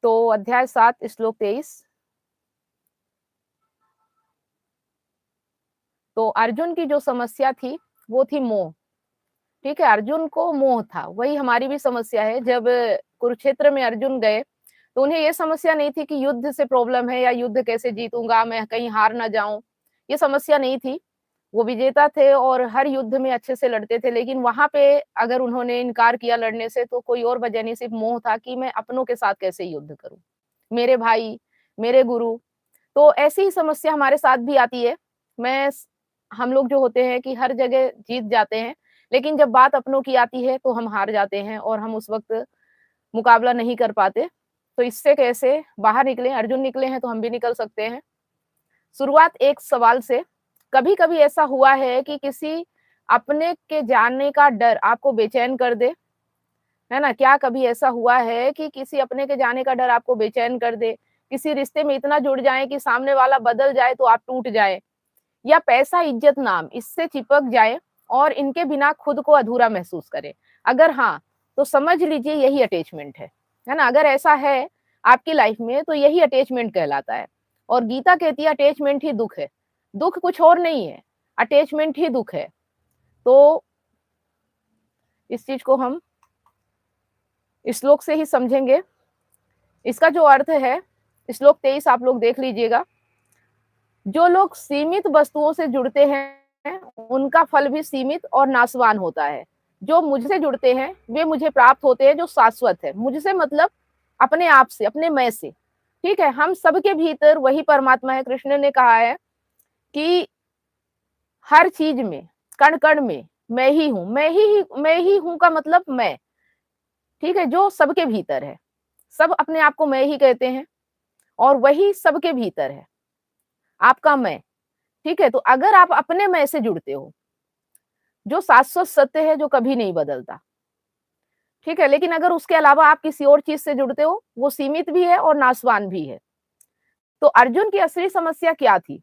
तो अध्याय 7 श्लोक 23। तो अर्जुन की जो समस्या थी, वो थी मोह। ठीक है, अर्जुन को मोह था, वही हमारी भी समस्या है। जब कुरुक्षेत्र में अर्जुन गए, तो उन्हें ये समस्या नहीं थी कि युद्ध से प्रॉब्लम है या युद्ध कैसे जीतूँगा, मैं कहीं हार ना जाऊँ, ये समस्या नहीं थी। वो विजेता थे और हर युद्ध में अच्छे से लड़ते थे, लेकिन वहाँ पे अगर उन्होंने इनकार किया लड़ने से, तो कोई और वजह नहीं, सिर्फ मोह था कि मैं अपनों के साथ कैसे युद्ध करूँ, मेरे भाई, मेरे गुरु। तो ऐसी ही समस्या हमारे साथ भी आती है। मैं स हम लोग जो होते हैं कि हर जगह जीत जाते हैं, लेकिन जब बात अपनों की आती है तो हम हार जाते हैं और हम उस वक़्त मुकाबला नहीं कर पाते। तो इससे कैसे बाहर निकलें? अर्जुन निकले हैं तो हम भी निकल सकते हैं। शुरुआत एक सवाल से। कभी-कभी ऐसा हुआ है कि किसी अपने के जाने का डर आपको बेचैन कर दे, है ना? क्या कभी ऐसा हुआ है कि किसी अपने के जाने का डर आपको बेचैन कर दे? किसी रिश्ते में इतना जुड़ जाएँ कि सामने वाला बदल जाए तो आप टूट जाएँ? या पैसा, इज्जत, नाम इससे चिपक जाए और इनके बिना खुद को अधूरा महसूस करें? अगर हाँ, तो समझ लीजिए यही अटैचमेंट है ना? अगर ऐसा है आपकी लाइफ में तो यही अटैचमेंट कहलाता है। और गीता कहती है अटैचमेंट ही दुःख है। दुःख कुछ और नहीं है, अटैचमेंट ही दुःख है। तो इस चीज़ को हम श्लोक से ही समझेंगे। इसका जो अर्थ है, श्लोक 23 आप लोग देख लीजिएगा। जो लोग सीमित वस्तुओं से जुड़ते हैं, उनका फल भी सीमित और नाशवान होता है। जो मुझसे जुड़ते हैं, वे मुझे प्राप्त होते हैं जो शाश्वत है। मुझसे मतलब अपने आप से, अपने मैं से। ठीक है? हम सबके भीतर वही परमात्मा है। कृष्ण ने कहा है कि हर चीज़ में, कण-कण में मैं ही हूँ। मैं ही हूँ का मतलब मैं। ठीक है? जो सबके भीतर है। सब अपने आप को मैं ही कहते हैं और वही सबके भीतर है, आपका मैं। ठीक है? तो अगर आप अपने मैं से जुड़ते हो, जो शाश्वत सत्य है, जो कभी नहीं बदलता, ठीक है? लेकिन अगर उसके अलावा आप किसी और चीज़ से जुड़ते हो, वो सीमित भी है और नाशवान भी है। तो अर्जुन की असली समस्या क्या थी?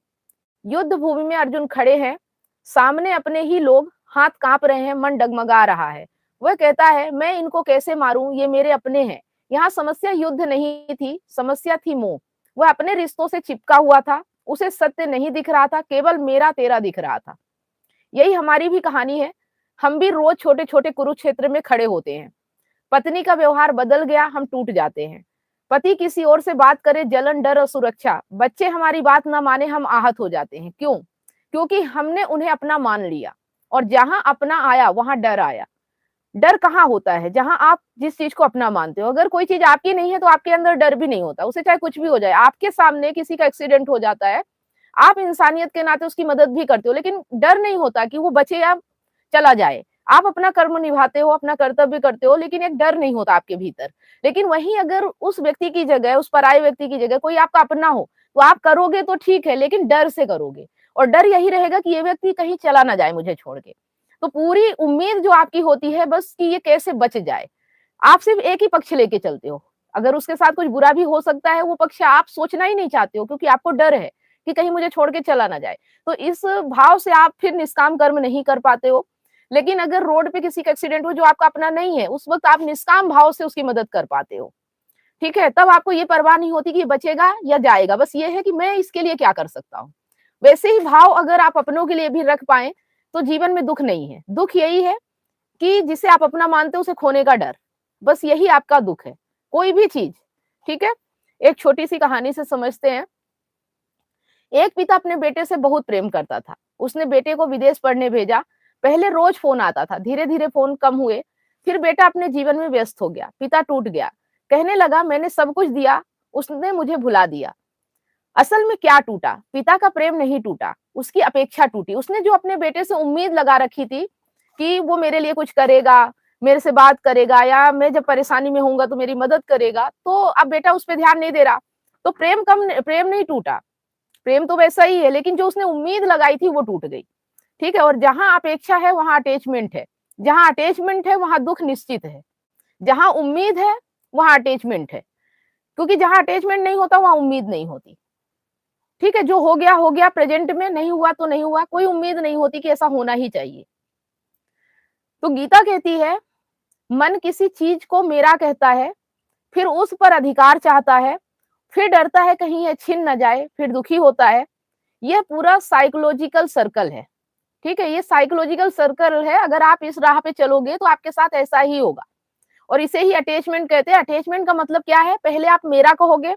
युद्ध भूमि में अर्जुन खड़े हैं, सामने अपने ही लोग, हाथ काँप रहे हैं, मन डगमगा रहा है। वह कहता है, मैं इनको कैसे मारूँ? ये मेरे अपने हैं। यहाँ समस्या युद्ध नहीं थी, समस्या थी मोह। वह अपने रिश्तों से चिपका हुआ था, उसे सत्य नहीं दिख रहा था, केवल मेरा-तेरा दिख रहा था। यही हमारी भी कहानी है। हम भी रोज छोटे-छोटे कुरुक्षेत्र में खड़े होते हैं। पत्नी का व्यवहार बदल गया, हम टूट जाते हैं। पति किसी और से बात करे, जलन, डर, असुरक्षा। बच्चे हमारी बात ना माने, हम आहत हो जाते हैं। क्यों? क्योंकि हमने उन्हें अपना मान लिया और जहाँ अपना आया, वहाँ डर आया। डर कहाँ होता है? जहाँ आप जिस चीज़ को अपना मानते हो। अगर कोई चीज़ आपकी नहीं है, तो आपके अंदर डर भी नहीं होता। उसे चाहे कुछ भी हो जाए। आपके सामने किसी का एक्सीडेंट हो जाता है, आप इंसानियत के नाते उसकी मदद भी करते हो, लेकिन डर नहीं होता कि वो बचे या चला जाए। आप अपना कर्म निभाते हो, अपना कर्तव्य करते हो, लेकिन एक डर नहीं होता आपके भीतर। लेकिन वहीं अगर उस व्यक्ति की जगह, उस पराये व्यक्ति की जगह कोई आपका अपना हो, तो आप करोगे तो ठीक है, लेकिन डर से करोगे और डर यही रहेगा कि ये व्यक्ति कहीं चला ना जाए मुझे छोड़ के। तो पूरी उम्मीद जो आपकी होती है बस कि ये कैसे बच जाए। आप सिर्फ एक ही पक्ष लेके चलते हो। अगर उसके साथ कुछ बुरा भी हो सकता है, वो पक्ष आप सोचना ही नहीं चाहते हो क्योंकि आपको डर है कि कहीं मुझे छोड़ के चला ना जाए। तो इस भाव से आप फिर निष्काम कर्म नहीं कर पाते हो। लेकिन अगर रोड पे किसी का एक्सीडेंट हो जो आपका अपना नहीं है, उस वक़्त आप निष्काम भाव से उसकी मदद कर पाते हो। ठीक है? तब आपको ये परवाह नहीं होती कि ये बचेगा या जाएगा। बस ये है कि मैं इसके लिए क्या कर सकता हूँ। वैसे ही भाव अगर आप अपनों के लिए भी रख पाएँ, तो जीवन में दुःख नहीं है। दुःख यही है कि जिसे आप अपना मानते हो उसे खोने का डर। बस यही आपका दुःख है। कोई भी चीज़, ठीक है? एक छोटी-सी कहानी से समझते हैं। एक पिता अपने बेटे से बहुत प्रेम करता था। उसने बेटे को विदेश पढ़ने भेजा। पहले रोज फ़ोन आता था, धीरे-धीरे फ़ोन कम हुए। फिर बेटा अपने जीवन में व्यस्त हो गया। पिता टूट गया। कहने लगा मैंने सब कुछ दिया, उसने मुझे भुला दिया। असल में क्या टूटा? पिता का प्रेम नहीं टूटा, उसकी अपेक्षा टूटी। उसने जो अपने बेटे से उम्मीद लगा रखी थी कि वो मेरे लिए कुछ करेगा, मेरे से बात करेगा या मैं जब परेशानी में होऊँगा तो मेरी मदद करेगा, तो अब बेटा उस पे ध्यान नहीं दे रहा। तो प्रेम नहीं टूटा, प्रेम तो वैसा ही है, लेकिन जो उसने उम्मीद लगाई थी वो टूट गई। ठीक है? और जहाँ अपेक्षा है वहाँ अटैचमेंट है। जहाँ अटैचमेंट है वहाँ दुःख निश्चित है। जहाँ उम्मीद है वहाँ अटैचमेंट है। क्योंकि जहाँ अटैचमेंट नहीं होता वहाँ उम्मीद नहीं होती। ठीक है? जो हो गया प्रेज़ेंट में, नहीं हुआ तो नहीं हुआ, कोई उम्मीद नहीं होती कि ऐसा होना ही चाहिए। तो गीता कहती है, मन किसी चीज़ को मेरा कहता है, फिर उस पर अधिकार चाहता है, फिर डरता है कहीं ये छिन ना जाए, फिर दुखी होता है। ये पूरा साइकोलॉजिकल सर्कल है, ठीक है? ये साइकोलॉजिकल सर्कल है, अगर आप इस राह पे चलोगे तो आपके साथ ऐसा ही होगा। और इसे ही अटैचमेंट कहते हैं। अटैचमेंट का मतलब क्या है? पहले आप मेरा कहोगे,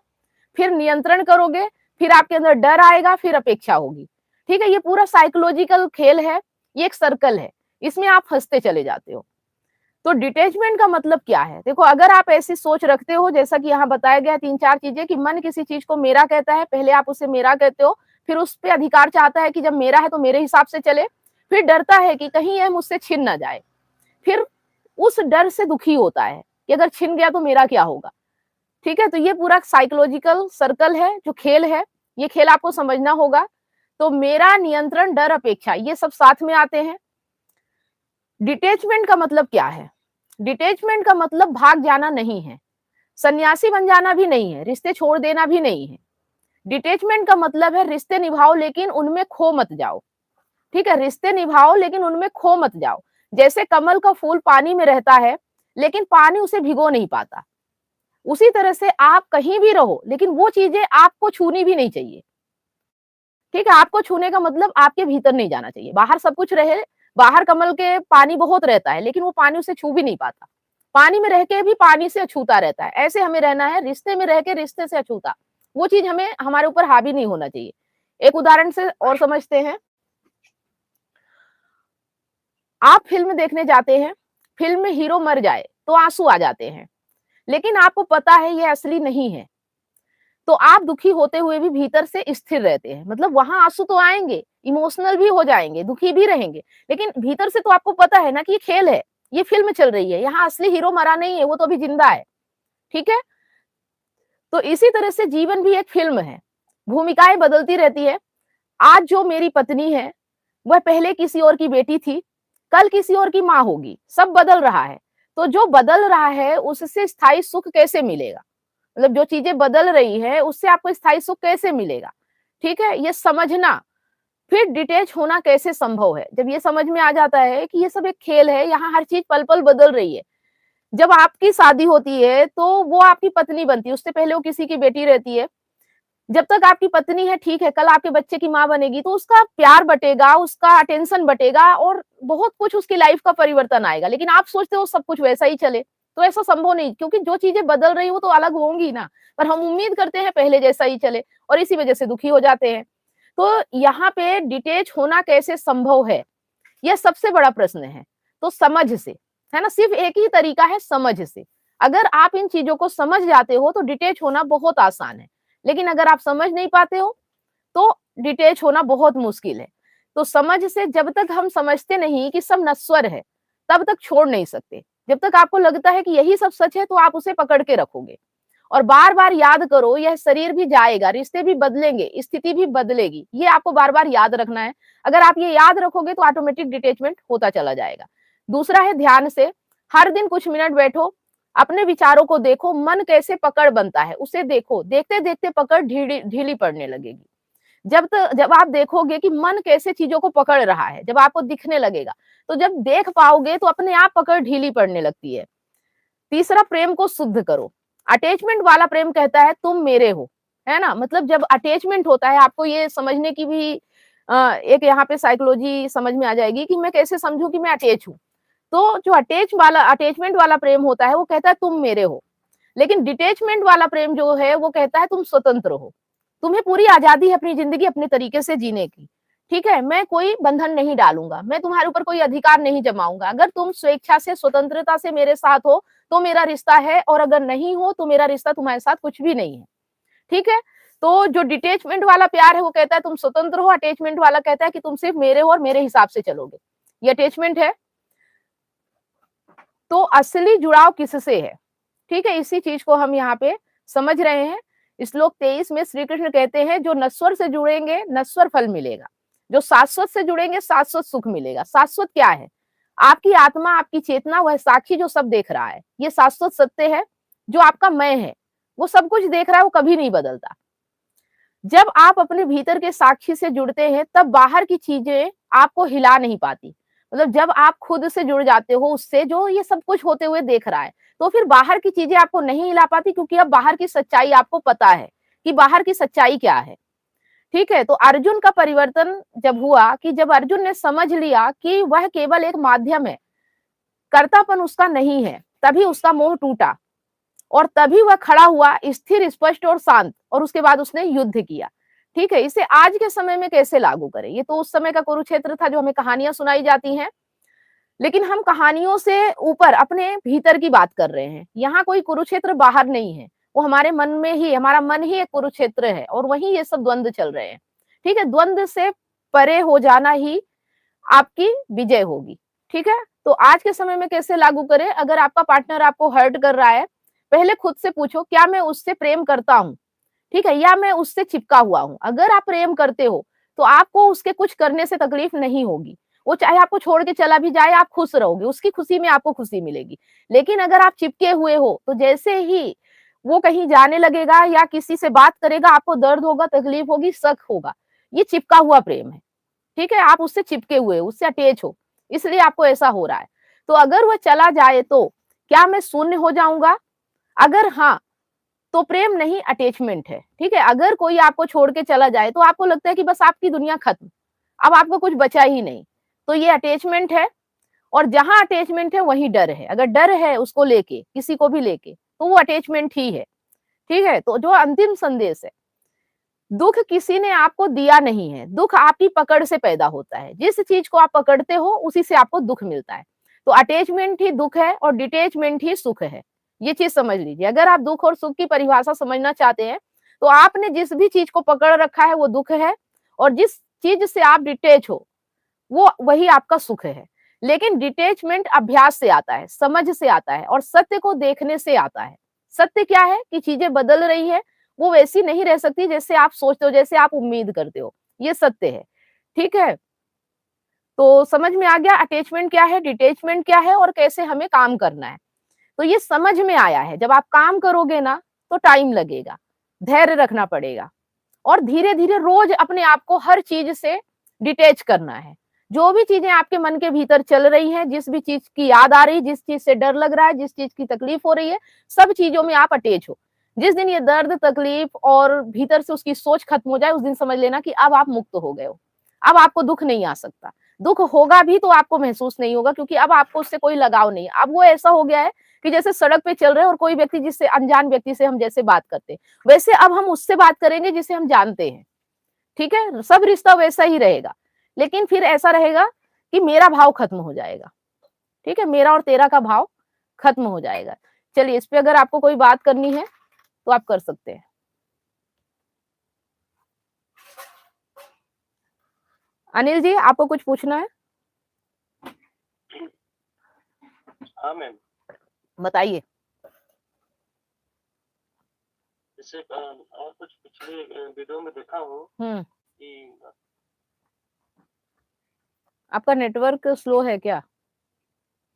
फिर नियंत्रण करोगे, फिर आपके अंदर डर आएगा, फिर अपेक्षा होगी, ठीक है? ये पूरा साइकोलॉजिकल खेल है, ये एक सर्कल है, इसमें आप फंसते चले जाते हो। तो डिटैचमेंट का मतलब क्या है? देखो, अगर आप ऐसी सोच रखते हो, जैसा कि यहाँ बताया गया 3-4 चीजें, कि मन किसी चीज को मेरा कहता है, पहले आप उसे मेरा कहते हो, फिर उस पे अधिकार चाहता है कि जब मेरा है तो मेरे हिसाब से चले, फिर डरता है कि कहीं यह मुझसे छिन ना जाए, फिर उस डर से दुखी होता है कि अगर छिन गया तो मेरा क्या होगा, ठीक है? तो ये पूरा साइकोलॉजिकल सर्कल है, जो खेल है, ये खेल आपको समझना होगा। तो मेरा, नियंत्रण, डर, अपेक्षा, ये सब साथ में आते हैं। डिटैचमेंट का मतलब क्या है? डिटैचमेंट का मतलब भाग जाना नहीं है, सन्यासी बन जाना भी नहीं है, रिश्ते छोड़ देना भी नहीं है। डिटैचमेंट का मतलब है रिश्ते निभाओ लेकिन उनमें खो मत जाओ, ठीक है? रिश्ते निभाओ लेकिन उनमें खो मत जाओ। जैसे कमल का फूल पानी में रहता है लेकिन पानी उसे भिगो नहीं पाता, उसी तरह से आप कहीं भी रहो लेकिन वो चीजें आपको छूनी भी नहीं चाहिए, ठीक है? आपको छूने का मतलब आपके भीतर नहीं जाना चाहिए। बाहर सब कुछ रहे, बाहर कमल के पानी बहुत रहता है लेकिन वो पानी उसे छू भी नहीं पाता, पानी में रह के भी पानी से अछूता रहता है। ऐसे हमें रहना है, रिश्ते में रह के रिश्ते से अछूता, वो चीज हमें, हमारे ऊपर हावी नहीं होना चाहिए। एक उदाहरण से और समझते हैं। आप फिल्म देखने जाते हैं, फिल्म में हीरो मर जाए तो आंसू आ जाते हैं, लेकिन आपको पता है ये असली नहीं है, तो आप दुखी होते हुए भी भीतर से स्थिर रहते हैं। मतलब वहां आंसू तो आएंगे, इमोशनल भी हो जाएंगे, दुखी भी रहेंगे, लेकिन भीतर से तो आपको पता है ना कि ये खेल है, ये फिल्म चल रही है, यहाँ असली हीरो मरा नहीं है, वो तो अभी जिंदा है, ठीक है? तो इसी तरह से जीवन भी एक फिल्म है, भूमिकाएं बदलती रहती है। आज जो मेरी पत्नी है, वह पहले किसी और की बेटी थी, कल किसी और की माँ होगी, सब बदल रहा है। तो जो बदल रहा है उससे स्थायी सुख कैसे मिलेगा? मतलब जो चीजें बदल रही है उससे आपको स्थायी सुख कैसे मिलेगा, ठीक है? ये समझना। फिर डिटैच होना कैसे संभव है? जब ये समझ में आ जाता है कि ये सब एक खेल है, यहाँ हर चीज पल पल बदल रही है। जब आपकी शादी होती है तो वो आपकी पत्नी बनती है, उससे पहले वो किसी की बेटी रहती है। जब तक आपकी पत्नी है, ठीक है, कल आपके बच्चे की माँ बनेगी तो उसका प्यार बटेगा, उसका अटेंशन बटेगा और बहुत कुछ उसकी लाइफ का परिवर्तन आएगा। लेकिन आप सोचते हो सब कुछ वैसा ही चले, तो ऐसा संभव नहीं, क्योंकि जो चीजें बदल रही वो तो अलग होंगी ना, पर हम उम्मीद करते हैं पहले जैसा ही चले और इसी वजह से दुखी हो जाते हैं। तो यहाँ पे डिटैच होना कैसे संभव है, यह सबसे बड़ा प्रश्न है। तो समझ से, है ना? सिर्फ एक ही तरीका है, समझ से। अगर आप इन चीजों को समझ जाते हो तो डिटैच होना बहुत आसान है, लेकिन अगर आप समझ नहीं पाते हो तो डिटैच होना बहुत मुश्किल है। तो समझ से, जब तक हम समझते नहीं कि सब नश्वर है, तब तक छोड़ नहीं सकते। जब तक आपको लगता है कि यही सब सच है तो आप उसे पकड़ के रखोगे और बार बार याद करो, यह शरीर भी जाएगा, रिश्ते भी बदलेंगे, स्थिति भी बदलेगी, ये आपको बार बार याद रखना है। अगर आप ये याद रखोगे तो ऑटोमेटिक डिटैचमेंट होता चला जाएगा। दूसरा है ध्यान से। हर दिन कुछ मिनट बैठो, अपने विचारों को देखो, मन कैसे पकड़ बनता है उसे देखो, देखते देखते पकड़ ढीली ढीली पड़ने लगेगी। जब आप देखोगे कि मन कैसे चीजों को पकड़ रहा है, जब आपको दिखने लगेगा, तो जब देख पाओगे तो अपने आप पकड़ ढीली पड़ने लगती है। तीसरा, प्रेम को शुद्ध करो। अटैचमेंट वाला प्रेम कहता है तुम मेरे हो, है ना? मतलब जब अटैचमेंट होता है, आपको ये समझने की भी एक यहाँ पे साइकोलॉजी समझ में आ जाएगी कि मैं कैसे समझूं कि मैं अटैच हूँ। तो जो अटैचमेंट वाला प्रेम होता है वो कहता है तुम मेरे हो, लेकिन डिटैचमेंट वाला प्रेम जो है वो कहता है तुम स्वतंत्र हो, तुम्हें पूरी आजादी है अपनी जिंदगी अपने तरीके से जीने की, ठीक है? मैं कोई बंधन नहीं डालूंगा, मैं तुम्हारे ऊपर कोई अधिकार नहीं जमाऊंगा। अगर तुम स्वेच्छा से, स्वतंत्रता से मेरे साथ हो तो मेरा रिश्ता है, और अगर नहीं हो तो मेरा रिश्ता तुम्हारे साथ कुछ भी नहीं है, ठीक है? तो जो डिटैचमेंट वाला प्यार है वो कहता है तुम स्वतंत्र हो, अटैचमेंट वाला कहता है कि तुम सिर्फ मेरे हो और मेरे हिसाब से चलोगे। ये अटैचमेंट है। तो असली जुड़ाव किससे है, ठीक है? इसी चीज को हम यहाँ पे समझ रहे हैं। श्लोक 23 में श्री कृष्ण कहते हैं जो नश्वर से जुड़ेंगे नश्वर फल मिलेगा, जो शाश्वत से जुड़ेंगे शाश्वत सुख मिलेगा। शाश्वत क्या है? आपकी आत्मा, आपकी चेतना, वह साक्षी जो सब देख रहा है, ये शाश्वत सत्य है। जो आपका मैं है वो सब कुछ देख रहा है, वो कभी नहीं बदलता। जब आप अपने भीतर के साक्षी से जुड़ते हैं तब बाहर की चीजें आपको हिला नहीं पाती। मतलब जब आप खुद से जुड़ जाते हो उससे जो ये सब कुछ होते हुए देख रहा है, तो फिर बाहर की चीजें आपको नहीं हिला पाती, क्योंकि अब बाहर की सच्चाई आपको पता है कि बाहर की सच्चाई क्या है। ठीक है, तो अर्जुन का परिवर्तन जब हुआ कि जब अर्जुन ने समझ लिया कि वह केवल एक माध्यम है, कर्तापन उसका नहीं है, तभी उसका मोह टूटा और तभी वह खड़ा हुआ स्थिर, स्पष्ट और शांत, और उसके बाद उसने युद्ध किया। ठीक है, इसे आज के समय में कैसे लागू करें? ये तो उस समय का कुरुक्षेत्र था जो हमें कहानियां सुनाई जाती हैं, लेकिन हम कहानियों से ऊपर अपने भीतर की बात कर रहे हैं। यहाँ कोई कुरुक्षेत्र बाहर नहीं है, वो हमारे मन में ही, हमारा मन ही एक कुरुक्षेत्र है और वहीं ये सब द्वंद्व चल रहे हैं। ठीक है, द्वंद्व से परे हो जाना ही आपकी विजय होगी। ठीक है, तो आज के समय में कैसे लागू करें? अगर आपका पार्टनर आपको हर्ट कर रहा है, पहले खुद से पूछो, क्या मैं उससे प्रेम करता हूँ? ठीक है, या मैं उससे चिपका हुआ हूँ? अगर आप प्रेम करते हो तो आपको उसके कुछ करने से तकलीफ नहीं होगी। वो चाहे आपको छोड़ के चला भी जाए, आप खुश रहोगे, उसकी खुशी में आपको खुशी मिलेगी। लेकिन अगर आप चिपके हुए हो तो जैसे ही वो कहीं जाने लगेगा या किसी से बात करेगा, आपको दर्द होगा, तकलीफ होगी, शक होगा। ये चिपका हुआ प्रेम है। ठीक है, आप उससे चिपके हुए हो, उससे अटैच हो, इसलिए आपको ऐसा हो रहा है। तो अगर वह चला जाए तो क्या मैं शून्य हो जाऊंगा? अगर हाँ, तो प्रेम नहीं, अटैचमेंट है। ठीक है, अगर कोई आपको छोड़ के चला जाए तो आपको लगता है कि बस आपकी दुनिया खत्म, अब आपको कुछ बचा ही नहीं, तो ये अटैचमेंट है। और जहां अटैचमेंट है वहीं डर है। अगर डर है उसको लेके, किसी को भी लेके, तो वो अटैचमेंट ही है। ठीक है, तो जो अंतिम संदेश है, दुख किसी ने आपको दिया नहीं है, दुख आपकी पकड़ से पैदा होता है। जिस चीज को आप पकड़ते हो उसी से आपको दुख मिलता है। तो अटैचमेंट ही दुख है और डिटैचमेंट ही सुख है। ये चीज समझ लीजिए। अगर आप दुख और सुख की परिभाषा समझना चाहते हैं तो आपने जिस भी चीज को पकड़ रखा है वो दुख है, और जिस चीज से आप डिटेच हो वो वही आपका सुख है। लेकिन डिटैचमेंट अभ्यास से आता है, समझ से आता है और सत्य को देखने से आता है। सत्य क्या है कि चीजें बदल रही है, वो वैसी नहीं रह सकती जैसे आप सोचते हो, जैसे आप उम्मीद करते हो। ये सत्य है। ठीक है, तो समझ में आ गया अटैचमेंट क्या है, डिटैचमेंट क्या है और कैसे हमें काम करना है। तो ये समझ में आया है। जब आप काम करोगे ना तो टाइम लगेगा, धैर्य रखना पड़ेगा और धीरे धीरे रोज अपने आप को हर चीज से डिटैच करना है। जो भी चीजें आपके मन के भीतर चल रही हैं, जिस भी चीज की याद आ रही है, जिस चीज से डर लग रहा है, जिस चीज की तकलीफ हो रही है, सब चीजों में आप अटैच हो। जिस दिन ये दर्द, तकलीफ और भीतर से उसकी सोच खत्म हो जाए, उस दिन समझ लेना कि अब आप मुक्त हो गए हो। अब आपको दुख नहीं आ सकता। दुख होगा भी तो आपको महसूस नहीं होगा, क्योंकि अब आपको उससे कोई लगाव नहीं है। अब वो ऐसा हो गया है कि जैसे सड़क पे चल रहे हैं और कोई व्यक्ति, जिससे अनजान व्यक्ति से हम जैसे बात करते हैं, वैसे अब हम उससे बात करेंगे जिसे हम जानते हैं। ठीक है, सब रिश्ता वैसा ही रहेगा, लेकिन फिर ऐसा रहेगा कि मेरा भाव खत्म हो जाएगा। ठीक है, मेरा और तेरा का भाव खत्म हो जाएगा। चलिए, इस पे अगर आपको कोई बात करनी है तो आप कर सकते हैं। अनिल जी, आपको कुछ पूछना है? हाँ मैम, बताइए। जैसे और कुछ पिछले वीडियो में देखा हूँ कि आपका नेटवर्क स्लो है क्या?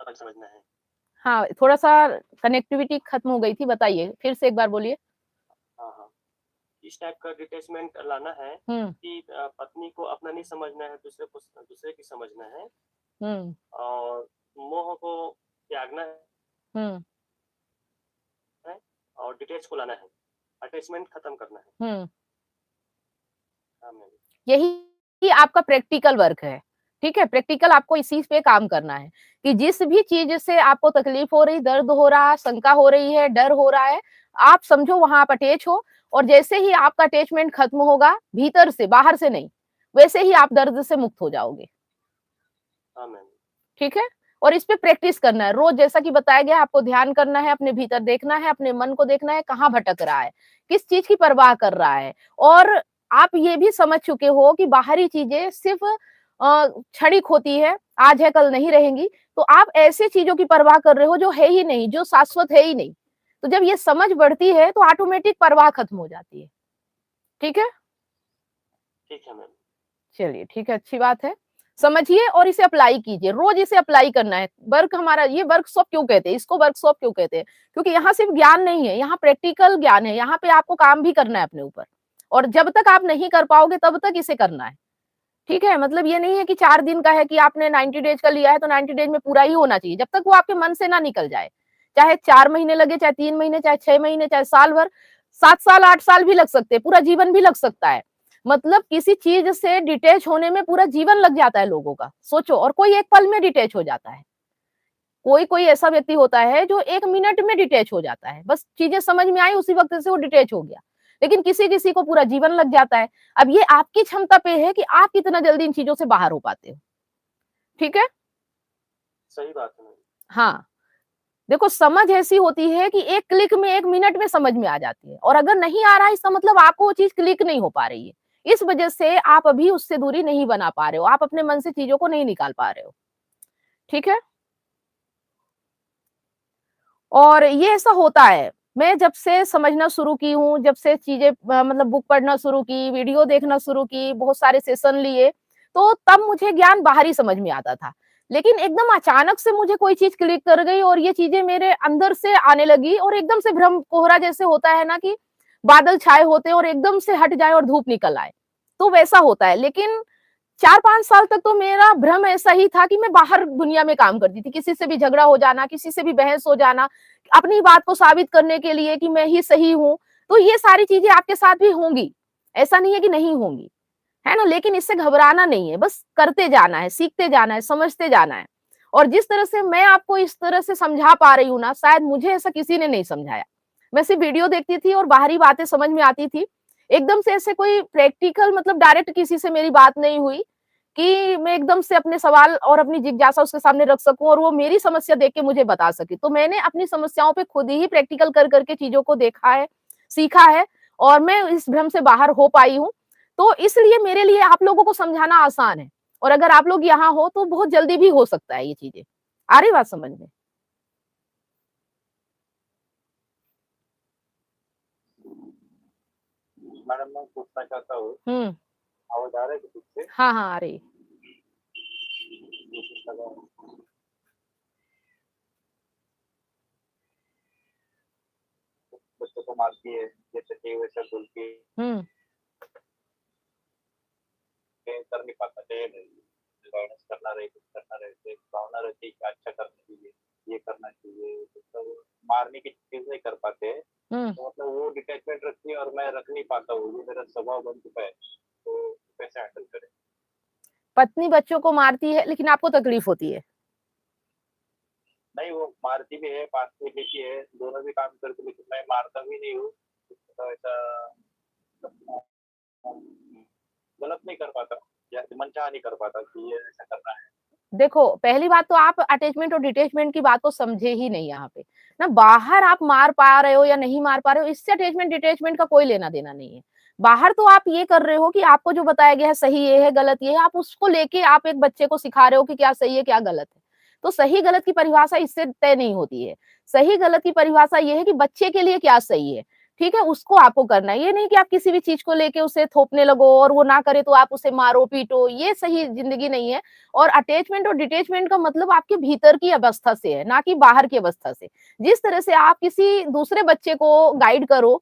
समझना है। हाँ, थोड़ा सा कनेक्टिविटी खत्म हो गई थी, बताइए, फिर से एक बार बोलिए। हाँ हाँ, इस टाइप का डिटैचमेंट लाना है कि पत्नी को अपना नहीं समझना है, दूसरे की समझना है और मोह को त्यागना है और डिटैच को लाना है, अटैचमेंट खत्म करना है। हाँ मैम, यही आपका प्रैक्टिकल वर्क है। ठीक है, प्रैक्टिकल आपको इसी पे काम करना है कि जिस भी चीज से आपको तकलीफ हो रही, दर्द हो रहा है, शंका हो रही है, डर हो रहा है, आप समझो वहां आप अटैच हो, और जैसे ही आपका अटैचमेंट खत्म होगा, भीतर से, बाहर से नहीं, वैसे ही आप दर्द से मुक्त हो जाओगे। हाँ मैम, ठीक है, और इस पे प्रैक्टिस करना है रोज। जैसा कि बताया गया, आपको ध्यान करना है, अपने भीतर देखना है, अपने मन को देखना है, कहाँ भटक रहा है, किस चीज की परवाह कर रहा है। और आप ये भी समझ चुके हो कि बाहरी चीजें सिर्फ क्षणिक होती है, आज है कल नहीं रहेंगी। तो आप ऐसे चीजों की परवाह कर रहे हो जो है ही नहीं, जो शाश्वत है ही नहीं। तो जब ये समझ बढ़ती है तो ऑटोमेटिक परवाह खत्म हो जाती है। ठीक है, ठीक है मैम। चलिए, ठीक है, अच्छी बात है। समझिए और इसे अप्लाई कीजिए, रोज इसे अप्लाई करना है। वर्क हमारा, ये वर्कशॉप क्यों कहते हैं, इसको वर्कशॉप क्यों कहते हैं? क्योंकि यहाँ सिर्फ ज्ञान नहीं है, यहाँ प्रैक्टिकल ज्ञान है। यहाँ पे आपको काम भी करना है अपने ऊपर, और जब तक आप नहीं कर पाओगे तब तक इसे करना है। ठीक है, मतलब ये नहीं है कि 4 दिन का है कि आपने 90 डेज का लिया है तो 90 डेज में पूरा ही होना चाहिए, जब तक वो आपके मन से ना निकल जाए। चाहे 4 महीने लगे, चाहे 3 महीने, चाहे 6 महीने, चाहे साल भर, 7 साल, 8 साल भी लग सकते हैं, पूरा जीवन भी लग सकता है। मतलब किसी चीज़ से डिटैच होने में पूरा जीवन लग जाता है लोगों का, सोचो, और कोई एक पल में डिटैच हो जाता है। कोई-कोई ऐसा व्यक्ति होता है जो 1 मिनट में डिटैच हो जाता है, बस चीज़ें समझ में आई उसी वक़्त से वो डिटैच हो गया। लेकिन किसी-किसी को पूरा जीवन लग जाता है। अब ये आपकी क्षमता पे है कि आप कितना जल्दी इन चीज़ों से बाहर हो पाते हो। ठीक है? सही बात है। हाँ, देखो समझ ऐसी होती है कि 1 क्लिक में 1 मिनट में समझ में आ जाती है और अगर नहीं आ रहा है इसका मतलब आपको वो चीज़ क्लिक नहीं हो पा रही है। इस वजह से आप अभी उससे दूरी नहीं बना पा रहे हो, आप अपने मन से चीज़ों को नहीं निकाल पा रहे हो। ठीक है? और ये ऐसा होता है। मैं जब से समझना शुरू की हूँ, जब से चीज़ें मतलब बुक पढ़ना शुरू की, वीडियो देखना शुरू की, बहुत सारे सेशन लिए, तो तब मुझे ज्ञान बाहरी समझ में आता था। लेकिन एकदम अचानक से मुझे कोई चीज़ क्लिक कर गई और ये चीज़ें मेरे अंदर से आने लगी और एकदम से भ्रम कोहरा जैसे होता है ना कि बादल छाए होते हैं और एकदम से हट जाए और धूप निकल आए। तो वैसा होता है। लेकिन 4-5 साल तक तो मेरा भ्रम ऐसा ही था कि मैं बाहर दुनिया में काम करती थी। किसी से भी झगड़ा हो जाना, किसी से भी बहस हो जाना, अपनी बात को साबित करने के लिए कि मैं ही सही हूँ। तो ये सारी चीज़ें आपके साथ भी होंगी। ऐसा नहीं है कि नहीं होंगी, है ना? लेकिन इससे घबराना नहीं है, बस करते जाना है, सीखते जाना है, समझते जाना है। और जिस तरह से मैं आपको इस तरह से समझा पा रही हूँ ना, शायद मुझे ऐसा किसी ने नहीं समझाया। मैं सिर्फ़ वीडियो देखती थी और बाहरी बातें समझ में आती थी। एकदम से ऐसे कोई प्रैक्टिकल मतलब डायरेक्ट किसी से मेरी बात नहीं हुई कि मैं एकदम से अपने सवाल और अपनी जिज्ञासा उसके सामने रख सकूँ और वो मेरी समस्या देख के मुझे बता सके। तो मैंने अपनी समस्याओं पे खुद ही प्रैक्टिकल कर के चीज़ों को देखा है, सीखा है और मैं इस भ्रम से बाहर हो पाई हूँ। तो इसलिए मेरे लिए आप लोगों को समझाना आसान है और अगर आप लोग यहाँ हो तो बहुत जल्दी भी हो सकता है ये चीज़ें। आ रही बात समझ में? मैडम मैं पूछना चाहता हूँ, हुँ। आवाज़ आ रहा है क्या पीछे? हाँ, हाँ, आ रही है। बच्चों को मारती है, जैसे कि वैसा बोलती है, हुँ। कर नहीं पाता है, गाइडेंस करना रहे, कुछ करना रहे, तो एक भावना रहती है कि अच्छा करना चाहिए, ये करना चाहिए, मतलब मारने की चीज़ नहीं कर पाते हैं। हुँ। तो मतलब वो डिटैचमेंट रखती है और मैं रख नहीं पाता हूँ, ये मेरा स्वभाव बन चुका है, तो कैसे हैंडल करें? पत्नी बच्चों को मारती है लेकिन आपको तकलीफ होती है। नहीं वो मारती भी है, पास में लेती है, दोनों भी काम करती है, लेकिन मैं मारता भी नहीं हूँ, तो ऐसा गलत नहीं कर पाता या मनचाहा नहीं कर पाता कि ये ऐसा करना है। देखो, पहली बात तो आप अटैचमेंट और डिटैचमेंट की बात को समझे ही नहीं यहाँ पे। ना बाहर आप मार पा रहे हो या नहीं मार पा रहे हो, इससे अटैचमेंट डिटैचमेंट का कोई लेना-देना नहीं है। बाहर तो आप ये कर रहे हो कि आपको जो बताया गया है सही ये है, गलत ये है, आप उसको लेके आप एक बच्चे को सिखा रहे हो कि क्या सही है, क्या गलत है। तो सही-गलत की परिभाषा इससे तय नहीं होती है। सही-गलत की परिभाषा ये है कि बच्चे के लिए क्या सही है, ठीक है? उसको आपको करना है। ये नहीं कि आप किसी भी चीज़ को लेके उसे थोपने लगो और वो ना करे तो आप उसे मारो-पीटो, ये सही ज़िंदगी नहीं है। और अटैचमेंट और डिटैचमेंट का मतलब आपके भीतर की अवस्था से है, ना कि बाहर की अवस्था से। जिस तरह से आप किसी दूसरे बच्चे को गाइड करो,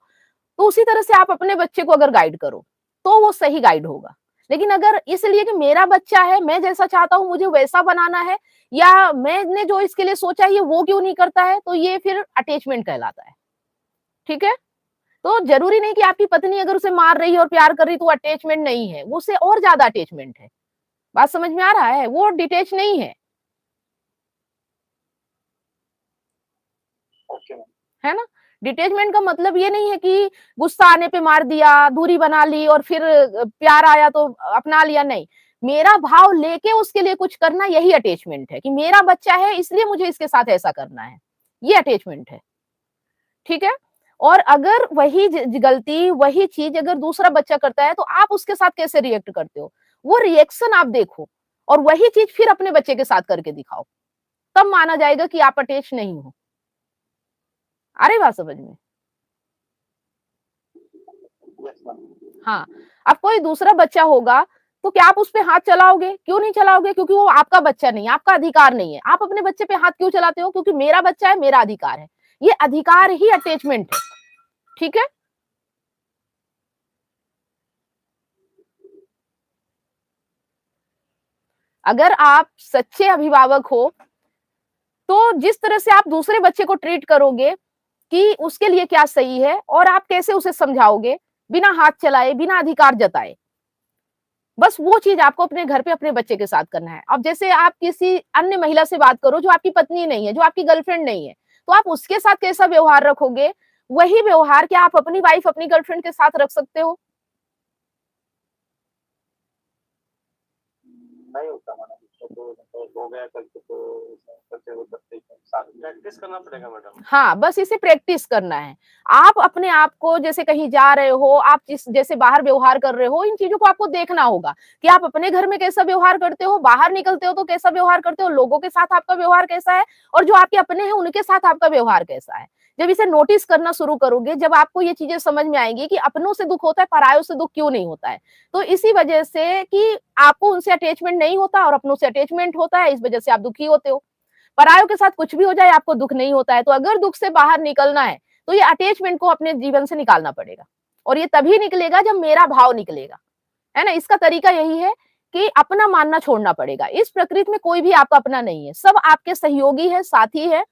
तो उसी तरह से आप अपने बच्चे को अगर गाइड करो, तो वो सही गाइड होगा। लेकिन अगर इसलिए कि मेरा बच्चा है, मैं जैसा चाहता हूँ मुझे वैसा बनाना है या मैंने जो इसके लिए सोचा है ये वो क्यों नहीं करता है, तो ये फिर अटैचमेंट कहलाता है। ठीक है? तो ज़रूरी नहीं कि आपकी पत्नी अगर उसे मार रही है और प्यार कर रही है तो वो अटैचमेंट नहीं है, वो उससे और ज़्यादा अटैचमेंट है। बात समझ में आ रहा है? वो डिटैच नहीं है। Okay ma'am. है ना? डिटैचमेंट का मतलब ये नहीं है कि गुस्सा आने पे मार दिया, दूरी बना ली और फिर प्यार आया तो अपना लिया, नहीं। मेरा भाव लेके उसके लिए कुछ करना यही अटैचमेंट है कि मेरा बच्चा है इसलिए मुझे इसके साथ ऐसा करना है। ये अटैचमेंट है। ठीक है? और अगर वही गलती, वही चीज़ अगर दूसरा बच्चा करता है तो आप उसके साथ कैसे रिएक्ट करते हो? वो रिएक्शन आप देखो और वही चीज़ फिर अपने बच्चे के साथ करके दिखाओ। तब माना जाएगा कि आप अटैच नहीं हो। आ रही बात समझ में? Yes ma'am. हाँ, अब कोई दूसरा बच्चा होगा, तो क्या आप उस पे हाथ चलाओगे? क्यों नहीं चलाओगे? क्योंकि वो आपका बच्चा नहीं है, आपका अधिकार नहीं है। आप अपने बच्चे पे हाथ क्यों चलाते हो? क्योंकि मेरा बच्चा है, मेरा अधिकार है। ये अधिकार ही अटैचमेंट है, ठीक है? अगर आप सच्चे अभिभावक हो तो जिस तरह से आप दूसरे बच्चे को ट्रीट करोगे कि उसके लिए क्या सही है और आप कैसे उसे समझाओगे बिना हाथ चलाए, बिना अधिकार जताए, बस वो चीज आपको अपने घर पे अपने बच्चे के साथ करना है। अब जैसे आप किसी अन्य महिला से बात करो जो आपकी पत्नी नहीं है, जो आपकी गर्लफ्रेंड नहीं है, तो आप उसके साथ कैसा व्यवहार रखोगे, वही व्यवहार क्या आप अपनी वाइफ अपनी गर्लफ्रेंड के साथ रख सकते हो? नहीं होता मैडम, तो हो गया करके तो करते वो करते प्रैक्टिस करना पड़ेगा मैडम। हाँ, बस इसे प्रैक्टिस करना है। आप अपने आप को जैसे कहीं जा रहे हो, आप जैसे बाहर व्यवहार कर रहे हो, इन चीज़ों को आपको देखना होगा कि आप अपने घर में कैसा व्यवहार करते हो, बाहर निकलते हो तो कैसा व्यवहार करते हो, लोगों के साथ आपका व्यवहार कैसा है और जो आपके अपने हैं उनके साथ आपका व्यवहार कैसा है। जब इसे नोटिस करना शुरू करोगे, जब आपको ये चीज़ें समझ में आएँगी कि अपनों से दुःख होता है, परायों से दुःख क्यों नहीं होता है। तो इसी वजह से कि आपको उनसे अटैचमेंट नहीं होता और अपनों से अटैचमेंट होता है, इस वजह से आप दुखी होते हो। परायों के साथ कुछ भी हो जाए आपको दुःख नहीं होता है, तो अगर दुःख से बाहर निकलना है, तो ये अटैचमेंट को अपने जीवन से निकालना पड़ेगा और ये तभी निकलेगा जब मेरा भाव निकलेगा, है ना? इसका तरीका यही है कि अपना मानना छोड़ना पड़ेगा। इस प्रकृति में कोई भी आपका अपना नहीं है, सब आपके सहयोगी है, साथी है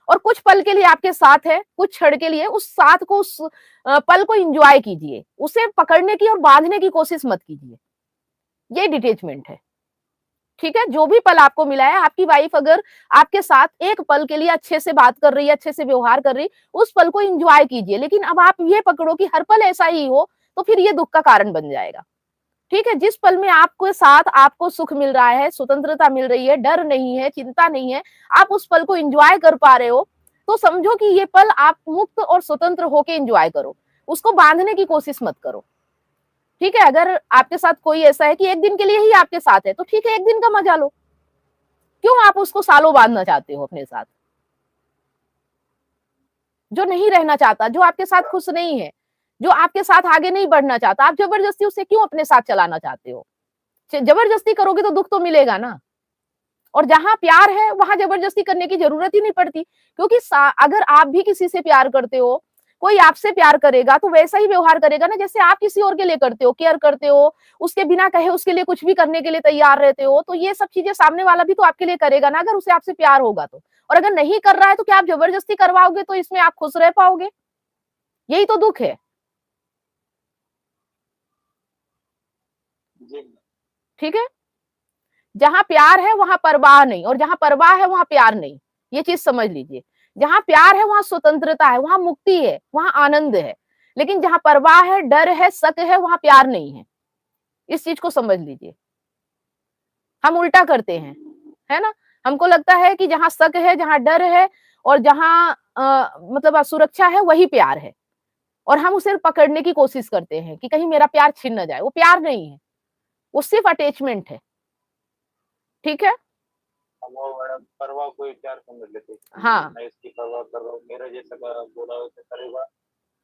और कुछ पल के लिए आपके साथ है, कुछ क्षण के लिए उस साथ को उस पल को एन्जॉय कीजिए, उसे पकड़ने की और बाँधने की कोशिश मत कीजिए। ये डिटैचमेंट है। ठीक है, जो भी पल आपको मिला है, आपकी वाइफ अगर आपके साथ एक पल के लिए अच्छे से बात कर रही है, अच्छे से व्यवहार कर रही है, उस पल को एन्जॉय कीजिए। लेकिन अब आप ये पकड़ो कि हर पल ऐसा ही हो, तो फिर ये दुःख का कारण बन जाएगा। ठीक है, जिस पल में आपके साथ आपको सुख मिल रहा है, स्वतंत्रता मिल रही है, डर नहीं है, चिंता नहीं है, आप उस पल को एन्जॉय कर पा रहे हो, तो समझो कि ये पल आप मुक्त और स्वतंत्र होके एन्जॉय करो। उसको बाँधने की कोशिश मत करो। ठीक है, अगर आपके साथ कोई ऐसा है कि एक दिन के लिए ही आपके साथ है, तो ठीक है, एक दिन का मजा लो। क्यों आप उसको सालों बांधना चाहते हो अपने साथ? जो नहीं रहना चाहता, जो आपके साथ खुश नहीं है, जो आपके साथ आगे नहीं बढ़ना चाहता, आप जबरदस्ती उसे क्यों अपने साथ चलाना चाहते हो? जबरदस्ती करोगे तो दुःख तो मिलेगा ना। और जहाँ प्यार है, वहाँ जबरदस्ती करने की जरूरत ही नहीं पड़ती, क्योंकि अगर आप भी किसी से प्यार करते हो, कोई आपसे प्यार करेगा तो वैसा ही व्यवहार करेगा ना जैसे आप किसी और के लिए करते हो, केयर करते हो, उसके बिना कहे उसके लिए कुछ भी करने के लिए तैयार रहते हो, तो ये सब चीजें सामने वाला भी तो आपके लिए करेगा ना, अगर उसे आपसे प्यार होगा तो। और अगर नहीं कर रहा है तो क्या आप जबरदस्ती करवाओगे तो इसमें आप खुश रह पाओगे? यही तो दुःख है। ठीक है, जहां प्यार है वहां परवाह नहीं, और जहां परवाह है वहां प्यार नहीं। ये चीज समझ लीजिए, जहां प्यार है वहां स्वतंत्रता है, वहां मुक्ति है, वहां आनंद है। लेकिन जहां परवाह है, डर है, शक है, वहां प्यार नहीं है। इस चीज को समझ लीजिए। हम उल्टा करते हैं, है ना? हमको लगता है कि जहां शक है, जहां डर है और जहां मतलब असुरक्षा है, वही प्यार है, और हम उसे पकड़ने की कोशिश करते हैं कि कहीं मेरा प्यार छिन न जाए। वो प्यार नहीं है, वो सिर्फ अटैचमेंट है। ठीक है, वो मैडम परवाह कोई प्यार समझ लेते हैं। हाँ, मैं इसकी परवाह कर रहा हूँ, मेरा जैसा बोला वैसे करेगा,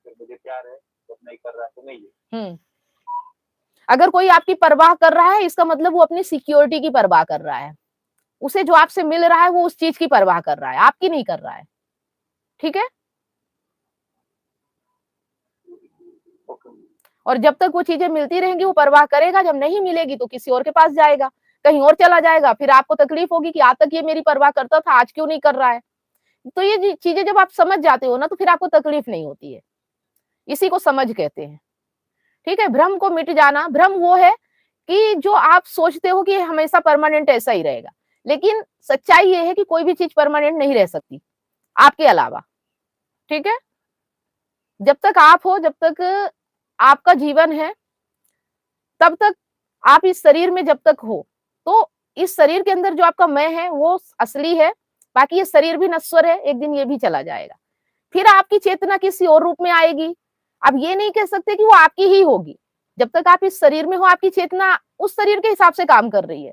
फिर मुझे प्यार है, तो नहीं कर रहा है तो नहीं है। अगर कोई आपकी परवाह कर रहा है, इसका मतलब वो अपनी सिक्योरिटी की परवाह कर रहा है। उसे जो आपसे मिल रहा है वो उस चीज की परवाह कर रहा है, आपकी नहीं कर रहा है। ठीक है, और जब तक वो चीजें मिलती रहेंगी वो परवाह करेगा, जब नहीं मिलेगी तो किसी और के पास जाएगा, कहीं और चला जाएगा, फिर आपको तकलीफ होगी कि आज तक ये मेरी परवाह करता था, आज क्यों नहीं कर रहा है। तो ये चीजें जब आप समझ जाते हो ना, तो फिर आपको तकलीफ नहीं होती है। इसी को समझ कहते हैं। ठीक है, भ्रम को मिट जाना। भ्रम वो है कि जो आप सोचते हो कि हमेशा परमानेंट ऐसा ही रहेगा, लेकिन सच्चाई ये है कि कोई भी चीज परमानेंट नहीं रह सकती आपके अलावा। ठीक है, जब तक आप हो, जब तक आपका जीवन है, तब तक आप इस शरीर में जब तक हो, तो इस शरीर के अंदर जो आपका मैं है वो असली है। बाकी ये शरीर भी नश्वर है, एक दिन ये भी चला जाएगा। फिर आपकी चेतना किसी और रूप में आएगी। आप ये नहीं कह सकते कि वो आपकी ही होगी। जब तक आप इस शरीर में हो, आपकी चेतना उस शरीर के हिसाब से काम कर रही है।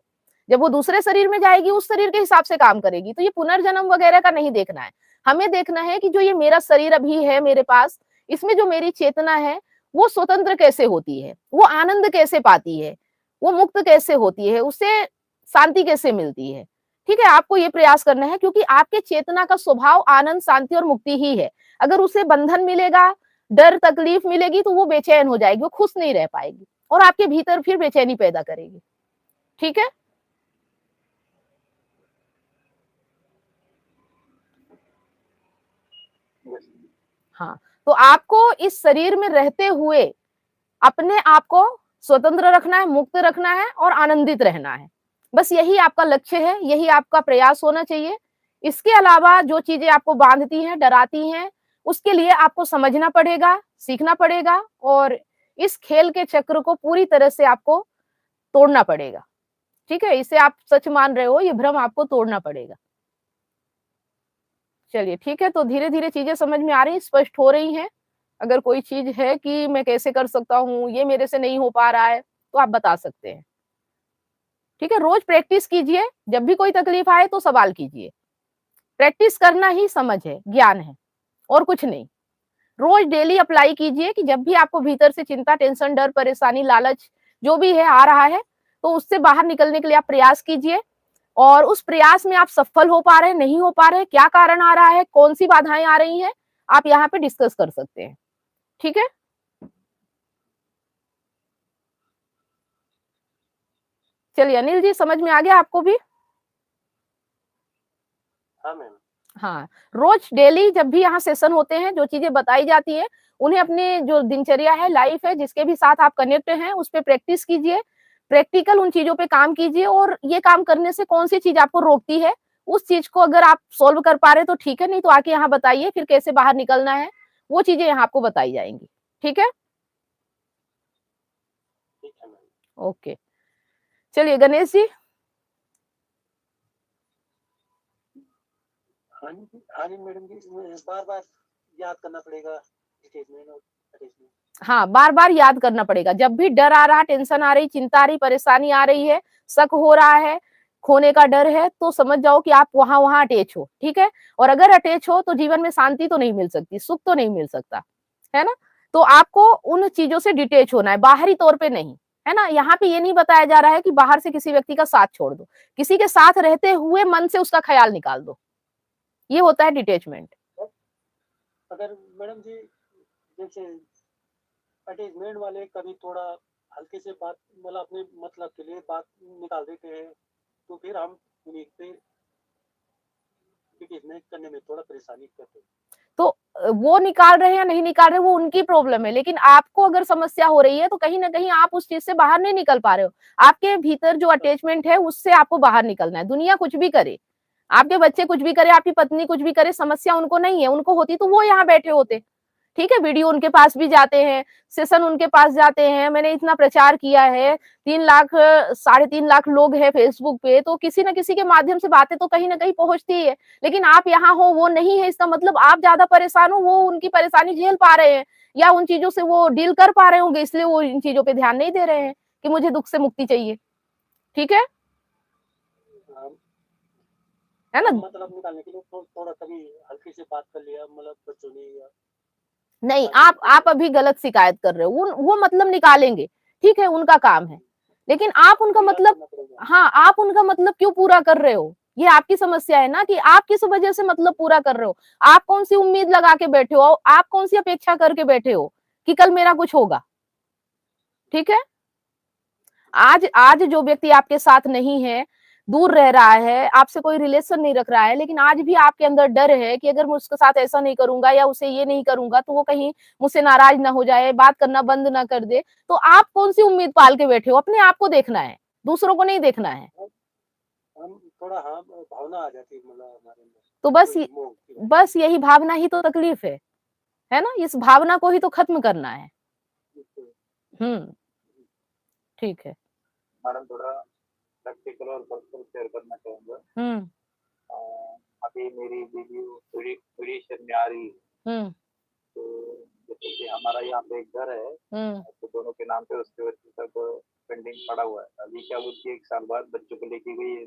जब वो दूसरे शरीर में जाएगी, उस शरीर के हिसाब से काम करेगी। तो ये पुनर्जन्म वगैरह का नहीं देखना है। हमें देखना है कि जो ये मेरा शरीर अभी है मेरे पास, इसमें जो मेरी चेतना है, वो स्वतंत्र कैसे होती है, वो आनंद कैसे पाती है, वो मुक्त कैसे होती है, उसे शांति कैसे मिलती है। ठीक है, आपको ये प्रयास करना है, क्योंकि आपके चेतना का स्वभाव आनंद, शांति और मुक्ति ही है। अगर उसे बंधन मिलेगा, डर, तकलीफ मिलेगी, तो वो बेचैन हो जाएगी, वो खुश नहीं रह पाएगी और आपके भीतर फिर बेचैनी पैदा करेगी। ठीक है, हाँ, तो आपको इस शरीर में रहते हुए अपने आप को स्वतंत्र रखना है, मुक्त रखना है और आनंदित रहना है। बस यही आपका लक्ष्य है, यही आपका प्रयास होना चाहिए। इसके अलावा जो चीज़ें आपको बाँधती हैं, डराती हैं, उसके लिए आपको समझना पड़ेगा, सीखना पड़ेगा और इस खेल के चक्र को पूरी तरह से आपको तोड़ना पड़ेगा। ठीक है? इसे आप सच मान रहे हो, ये भ्रम आपको तोड़ना पड़ेगा। चलिए ठीक है, तो धीरे-धीरे चीज़ें समझ में आ रही हैं, स्पष्ट हो रही हैं। अगर कोई चीज़ है कि मैं कैसे कर सकता हूँ, ये मेरे से नहीं हो पा रहा है, तो आप बता सकते हैं। ठीक है? रोज़ प्रैक्टिस कीजिए, जब भी कोई तकलीफ आए तो सवाल कीजिए। प्रैक्टिस करना ही समझ है, ज्ञान है और कुछ नहीं। रोज़ डेली अप्लाई कीजिए कि जब भी आपको भीतर से चिंता, टेंशन, डर, परेशानी, लालच जो भी है आ रहा है, तो उससे बाहर निकलने के लिए आप प्रयास कीजिए और उस प्रयास में आप सफल हो पा रहे हैं, नहीं हो पा रहे हैं, क्या कारण आ रहा है, कौन-सी बाधाएँ आ रही हैं, आप यहाँ पे डिस्कस कर सकते हैं। ठीक है? चलिए अनिल जी समझ में आ गया आपको भी? हाँ मैम। हाँ, रोज़ डेली जब भी यहाँ सेशन होते हैं, जो चीज़ें बताई जाती हैं, उन्हें अपने जो दिनचर्या है, लाइफ़ है, जिसके भी साथ आप कनेक्ट हैं, उस पे प्रैक्टिस कीजिए। प्रैक्टिकल उन चीज़ों पे काम कीजिए और ये काम करने से कौन-सी चीज़ आपको रोकती है, उस चीज़ को अगर आप सॉल्व कर पा रहे हैं तो ठीक है, नहीं तो आके यहाँ बताइए, फिर कैसे बाहर निकलना है, वो चीज़ें यहाँ आपको बताई जाएँगी। ठीक है? ठीक है मैम। ओके। चलिए गणेश जी। हाँ जी, हाँ जी मैडम जी, बार-बार याद करना पड़ेगा डिटैचमेंट और अटैचमेंट। हाँ, बार-बार याद करना पड़ेगा। जब भी डर आ रहा, टेंशन आ रही, चिंता आ रही, परेशानी आ रही है, शक हो रहा है, खोने का डर है, तो समझ जाओ कि आप वहाँ-वहाँ अटैच हो, ठीक है? और अगर अटैच हो तो जीवन में शांति तो नहीं मिल सकती, सुख तो नहीं मिल सकता, है ना? तो आपको उन चीज़ों से डिटैच होना है, बाहरी तौर पे नहीं, है ना? यहाँ पे ये नहीं बताया जा रहा है कि बाहर से किसी व्यक्ति का साथ छोड़ दो। किसी के साथ रहते हुए मन से उसका ख़्याल निकाल दो। ये होता है डिटैचमेंट। अगर मैडम जी जैसे अटैचमेंट वाले कभी थोड़ा हल्के से बात मतलब अपने मतलब के लिए बात निकाल देते हैं, तो फिर हम उन्हीं पे अटैचमेंट करने में थोड़ा परेशानी करते हैं। तो वो निकाल रहे हैं या नहीं निकाल रहे वो उनकी प्रॉब्लम है, लेकिन आपको अगर समस्या हो रही है तो कहीं न कहीं आप उस चीज़ से बाहर नहीं निकल पा रहे हो। आपके भीतर जो अटैचमेंट है उससे आपको बाहर निकलना है। दुनिया कुछ भी करे, आपके बच्चे कुछ भी करें, आपकी पत्नी कुछ भी करे, समस्या उनको नहीं है, उनको होती तो वो यहाँ बैठे होते। ठीक है? वीडियो उनके पास भी जाते हैं, सेशन उनके पास जाते हैं, मैंने इतना प्रचार किया है, 3 लाख साढ़े 3 लाख लोग हैं फेसबुक पे, तो किसी न किसी के माध्यम से बातें तो कहीं न कहीं पहुँचती ही है। लेकिन आप यहाँ हो, वो नहीं है, इसका मतलब आप ज़्यादा परेशान हो, वो उनकी परेशानी झेल पा रहे हैं या उन चीज़ों से वो डील कर पा रहे होंगे, इसलिए वो इन चीज़ों पे ध्यान नहीं दे रहे हैं कि मुझे दुःख से मुक्ति चाहिए। ठीक है? हाँ, है हम ना? मतलब निकालने के लिए थोड़ा कभी हल्की से बात कर लिया मतलब बच्चों ने या नहीं, माता पिता ने। आप अभी गलत शिकायत कर रहे हो। वो मतलब निकालेंगे, ठीक है, उनका काम है। लेकिन आप उनका तो याद मतलब करना पड़ेगा। हाँ, आप उनका मतलब क्यों पूरा कर रहे हो? ये आपकी समस्या है ना कि आप किस वजह से मतलब पूरा कर रहे हो? आप कौन-सी उम्मीद लगा के बैठे हो? आप कौन-सी अपेक्षा करके बैठे हो कि कल मेरा कुछ होगा? ठीक है? आज आज जो व्यक्ति आपके साथ नहीं है, दूर रह रहा है, आपसे कोई रिलेशन नहीं रख रहा है, लेकिन आज भी आपके अंदर डर है कि अगर मैं उसके साथ ऐसा नहीं करूँगा या उसे ये नहीं करूँगा, तो वो कहीं मुझसे नाराज़ ना हो जाए, बात करना बंद ना कर दे। तो आप कौन-सी उम्मीद पाल के बैठे हो? अपने आप को देखना है, दूसरों को नहीं देखना है। हम थोड़ा हाँ, भावना आ जाती है मतलब हमारे अंदर, तो वही मोह की भावना। बस यही भावना ही तो तकलीफ है ना? इस भावना को ही तो खत्म करना है। बिल्कुल। हुँ, ठीक है। मैडम थोड़ा प्रैक्टिकल और पर्सनल शेयर करना चाहूँगा। हुँ, अ, अभी मेरी बीवी विदेश में आ रही है, हुँ, तो जैसे कि हमारा यहाँ पे एक घर है, हुँ, तो दोनों के नाम पे उसके वजह से सब पेंडिंग पड़ा हुआ है। अभी क्या हुआ कि 1 साल बाद बच्चों को लेके गई है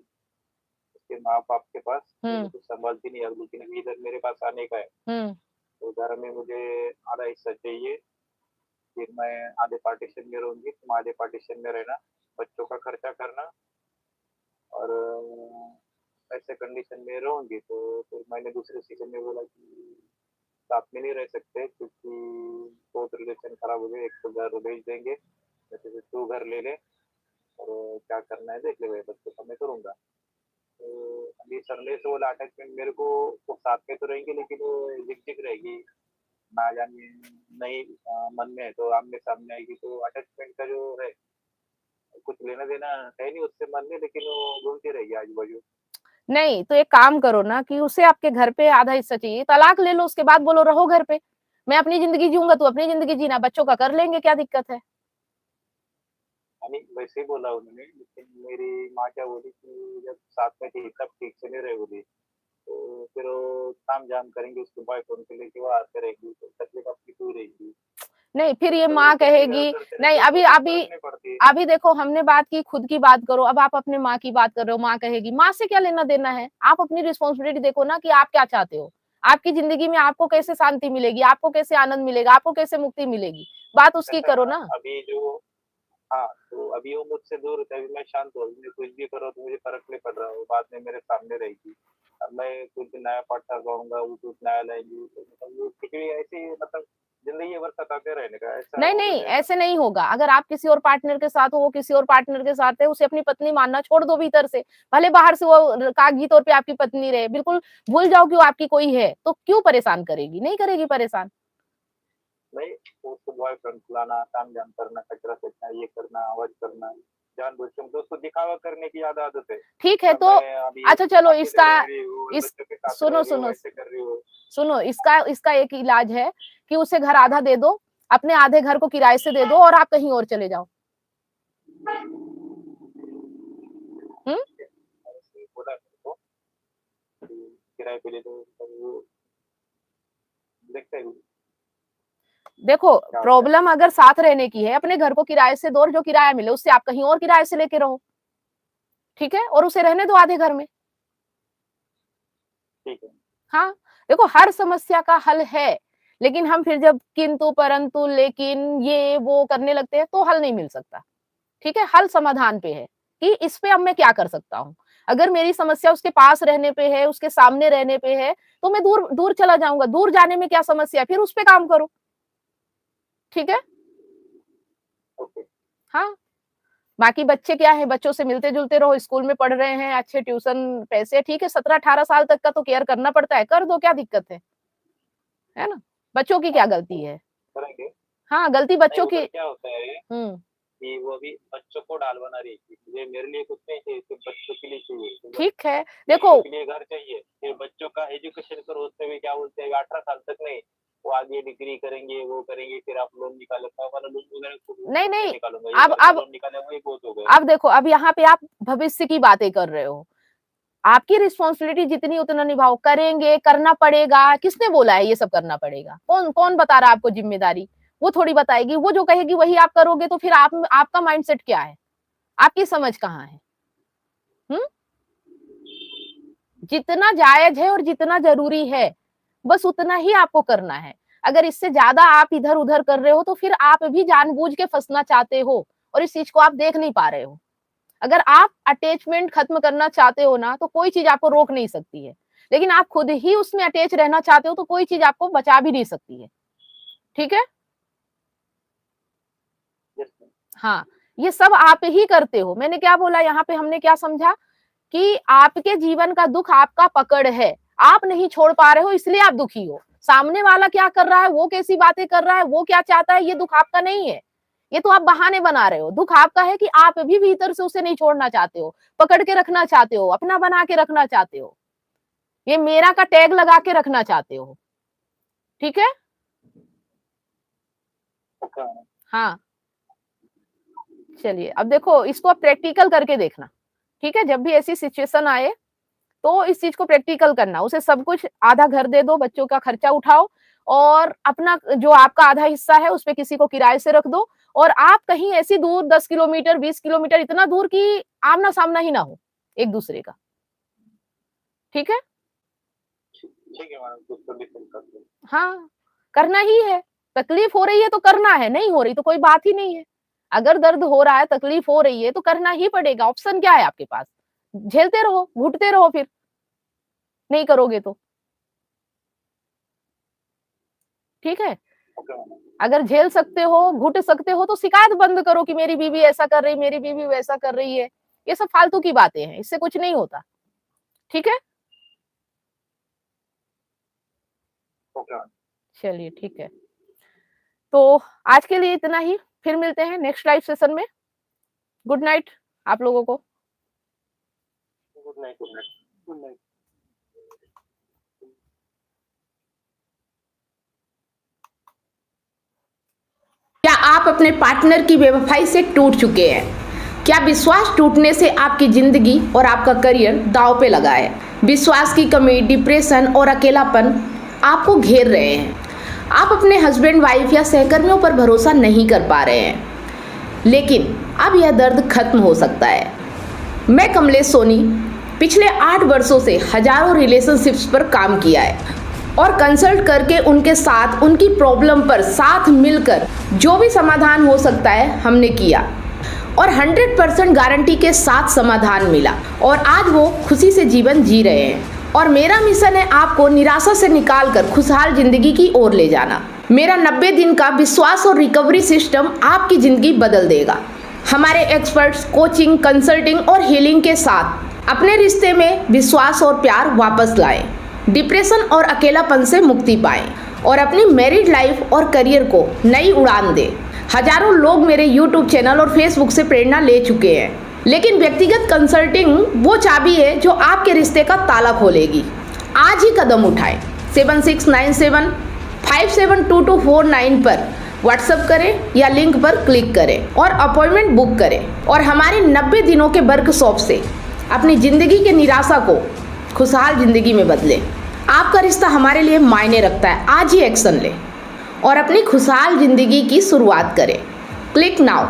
उसके माँ-बाप के पास, तो वो हुँ, कुछ सँभालती नहीं है अब, लेकिन अभी इधर मेरे पास आने का है, हुँ, तो घर में मुझे आधा हिस्सा चाहिए, फिर मैं आधे पार्टीशन में रहूँगी, तुम आधे पार्टीशन में रहना, बच्चों का खर्चा करना और ऐसे कंडीशन में रहूँगी। तो फिर मैंने दूसरे सीज़न में बोला कि साथ में नहीं रह सकते क्योंकि बहुत रिलेशन खराब हो गए, एक तो घर भेज देंगे, वैसे तो तू घर ले ले और क्या करना है देख ले भाई, बच्चों का मैं करूँगा। तो अभी सरले से बोला अटैचमेंट मेरे को वो साथ में तो रहेंगे लेकिन वो झिक-झिक रहेगी, ना जाने नहीं मन में है तो आमने सामने आएगी, तो अटैचमेंट का जो है कुछ लेना देना है नहीं उससे मन में, लेकिन वो घूमती रहेगी आजू बाजू। नहीं तो एक काम करो ना कि उसे आपके घर पे आधा हिस्सा चाहिए, तलाक ले लो, उसके बाद बोलो रहो घर पे, मैं अपनी जिंदगी जीऊंगा, तू अपनी जिंदगी जीना, बच्चों का कर लेंगे, क्या दिक्कत है। वैसे ही बोला उन्होंने, लेकिन मेरी माँ क्या बोली कि जब साथ में थी तब ठीक से नहीं रही बोली, तो फिर वो काम जाम करेंगे उसके बॉयफ्रेंड को लेके, वो आते रहेगी तो तकलीफ अपनी पूरी रहेगी। नहीं फिर ये तो माँ कुछ भी कहेगी, करते नहीं रहेंगे अभी तो अभी फर्क नहीं पड़ती। अभी देखो हमने बात की खुद की बात करो, अब आप अपने माँ की बात कर रहे हो, माँ कहेगी, माँ से क्या लेना देना है, आप अपनी रिस्पॉन्सिबिलिटी देखो ना कि आप क्या चाहते हो, आपकी जिंदगी में आपको कैसे शांति मिलेगी, आपको कैसे आनंद मिलेगा, आपको कैसे मुक्ति मिलेगी, बात उसकी ऐसा करो है, ना। अभी जो हाँ, तो अभी वो मुझसे दूर है, अभी मैं शांत हूँ, मैं कुछ भी करो तो मुझे फर्क नहीं पड़ रहा, वो बाद में मेरे सामने रहेगी। अब मैं कुछ नया पार्टनर पाऊंगा, वो कुछ नया लाएंगी, तो मतलब वो कुछ भी ऐसे ही, मतलब जिंदगी भर सताते रहने का, ऐसा नहीं हो नहीं जाएगा। ऐसे नहीं होगा, अगर आप किसी और पार्टनर के साथ हो, वो किसी और पार्टनर के साथ है, उसे अपनी पत्नी मानना छोड़ दो भीतर से, भले बाहर से वो कागजी तौर पे आपकी पत्नी रहे, बिल्कुल भूल जाओ कि वो आपकी कोई है, तो क्यों परेशान करेगी, नहीं करेगी परेशान। नहीं, तो उसको बॉयफ्रेंड बुलाना, काम जाम करना, कचरा फेंकना, ये करना, आवाज करना, जानबूझ के, मतलब उसको दिखावा करने की ज्यादा आदत है। ठीक है मतलब तो मैं अभी अच्छा चलो अकेले इसका, रह रही हूँ, इस बच्चों के साथ रह सुनो रही हूँ, सुनो ऐसे कर रही हूँ। सुनो, इसका इसका एक इलाज है कि उसे घर आधा दे दो, अपने आधे घर को किराए से दे दो और आप कहीं और चले जाओ। हम्म। ऐसे बोला मेरे को कि किराए पे ले दो, तो वो देखते हैं देखो क्या होता है। प्रॉब्लम अगर साथ रहने की है, अपने घर को किराए से दो और जो किराया मिले उससे आप कहीं और किराए से लेके रहो, ठीक है, और उसे रहने दो आधे घर में। ठीक है। हाँ, देखो हर समस्या का हल है, लेकिन हम फिर जब किंतु परंतु लेकिन ये वो करने लगते हैं तो हल नहीं मिल सकता। ठीक है, हल समाधान पे है कि इस पे अब मैं क्या कर सकता हूँ। अगर मेरी समस्या उसके पास रहने पे है, उसके सामने रहने पे है, तो मैं दूर दूर चला जाऊंगा, दूर जाने में क्या समस्या है, फिर उस पे काम करो। ठीक है। ओके। हाँ, बाकी बच्चे क्या है, बच्चों से मिलते जुलते रहो, स्कूल में पढ़ रहे हैं, अच्छे ट्यूशन पैसे, ठीक है, 17-18 साल तक का तो केयर करना पड़ता है, कर दो, क्या दिक्कत है ना, बच्चों की क्या गलती है। करेंगे। हाँ, गलती नहीं, बच्चों की। उधर क्या होता है हम्म। कि वो अभी बच्चों को डाल बना रही थी, ये मेरे लिए कुछ नहीं चाहिए, सिर्फ बच्चों के लिए चाहिए, तो ठीक है, देखो बच्चों के लिए घर चाहिए, फिर बच्चों का एजुकेशन करो, उससे भी क्या बोलते हैं 18 साल तक नहीं, वो आगे डिग्री करेंगे, वो करेंगे, फिर आप लोन निकालो, मैं वाला लोन वगैरह नहीं नहीं नहीं, निकालूंगा, ये घर का अब लोन निकाले वही बहुत हो गए। अब देखो, अब यहाँ पे आप भविष्य की बातें कर रहे हो, आपकी रिस्पॉन्सिबिलिटी जितनी उतना निभाओ, करेंगे, करना पड़ेगा, किसने बोला है ये सब करना पड़ेगा, कौन कौन बता रहा है आपको जिम्मेदारी, वो थोड़ी बताएगी, वो जो कहेगी वही आप करोगे, तो फिर आप आपका माइंडसेट क्या है, आपकी समझ कहाँ है। हम्म। जितना जायज है और जितना जरूरी है बस उतना ही आपको करना है, अगर इससे ज्यादा आप इधर उधर कर रहे हो तो फिर आप भी जानबूझ के फंसना चाहते हो और इस चीज को आप देख नहीं पा रहे हो। अगर आप अटैचमेंट खत्म करना चाहते हो ना तो कोई चीज आपको रोक नहीं सकती है, लेकिन आप खुद ही उसमें अटैच रहना चाहते हो तो कोई चीज आपको बचा भी नहीं सकती है। ठीक है। हाँ, ये सब आप ही करते हो, मैंने क्या बोला यहाँ पे, हमने क्या समझा कि आपके जीवन का दुख आपका पकड़ है, आप नहीं छोड़ पा रहे हो इसलिए आप दुखी हो, सामने वाला क्या कर रहा है, वो कैसी बातें कर रहा है, वो क्या चाहता है, ये दुख आपका नहीं है, ये तो आप बहाने बना रहे हो, दुख आपका है कि आप भी भीतर से उसे नहीं छोड़ना चाहते हो, पकड़ के रखना चाहते हो, अपना बना के रखना चाहते हो, ये मेरा का टैग लगा के रखना चाहते हो। ठीक है। हाँ, चलिए अब देखो इसको आप प्रैक्टिकल करके देखना। ठीक है, जब भी ऐसी सिचुएशन आए तो इस चीज को प्रैक्टिकल करना, उसे सब कुछ, आधा घर दे दो, बच्चों का खर्चा उठाओ और अपना जो आपका आधा हिस्सा है उसपे किसी को किराए से रख दो, और आप कहीं ऐसी दूर 10 किलोमीटर 20 किलोमीटर इतना दूर कि आमना सामना ही ना हो एक दूसरे का। ठीक है। ठीक है मैडम, कुछ तो डिफरेंट कर दो। हाँ, करना ही है, तकलीफ हो रही है तो करना है, नहीं हो रही तो कोई बात ही नहीं है, अगर दर्द हो रहा है, तकलीफ हो रही है तो करना ही पड़ेगा, ऑप्शन क्या है आपके पास, झेलते रहो, घुटते रहो, फिर नहीं करोगे तो। ठीक है, अगर झेल सकते हो, घुट सकते हो तो शिकायत बंद करो कि मेरी बीवी ऐसा कर रही, मेरी बीवी वैसा कर रही है, ये सब फालतू की बातें हैं, इससे कुछ नहीं होता। ठीक है। ओके। चलिए ठीक है, तो आज के लिए इतना ही, फिर मिलते हैं नेक्स्ट लाइव सेशन में। गुड नाइट आप लोगों को। Good night. Good night. Good night. क्या आप अपने पार्टनर की बेवफाई से टूट चुके हैं? क्या विश्वास टूटने से आपकी जिंदगी और आपका करियर दांव पे लगा है? विश्वास की कमी, डिप्रेशन और अकेलापन आपको घेर रहे हैं। आप अपने हस्बैंड, वाइफ या सहकर्मियों पर भरोसा नहीं कर पा रहे हैं, लेकिन अब यह दर्द खत्म हो सकता है। मैं कमलेश सोनी पिछले 8 वर्षों से हजारों रिलेशनशिप्स पर काम किया है और कंसल्ट करके उनके साथ उनकी प्रॉब्लम पर साथ मिलकर जो भी समाधान हो सकता है हमने किया और 100% गारंटी के साथ समाधान मिला और आज वो खुशी से जीवन जी रहे हैं। और मेरा मिशन है आपको निराशा से निकालकर खुशहाल जिंदगी की ओर ले जाना। मेरा 90 दिन का विश्वास और रिकवरी सिस्टम आपकी जिंदगी बदल देगा। हमारे एक्सपर्ट्स कोचिंग, कंसल्टिंग और हीलिंग के साथ अपने रिश्ते में विश्वास और प्यार वापस लाएं, डिप्रेशन और अकेलापन से मुक्ति पाएं और अपनी मैरिड लाइफ और करियर को नई उड़ान दें। हजारों लोग मेरे YouTube चैनल और Facebook से प्रेरणा ले चुके हैं, लेकिन व्यक्तिगत कंसल्टिंग वो चाबी है जो आपके रिश्ते का ताला खोलेगी। आज ही कदम उठाएं। 7697572249 पर व्हाट्सएप करें या लिंक पर क्लिक करें और अपॉइंटमेंट बुक करें और हमारे 90 दिनों के वर्कशॉप से अपनी जिंदगी के निराशा को खुशहाल जिंदगी में बदलें। आपका रिश्ता हमारे लिए मायने रखता है। आज ही एक्शन लें और अपनी खुशहाल जिंदगी की शुरुआत करें। Click now.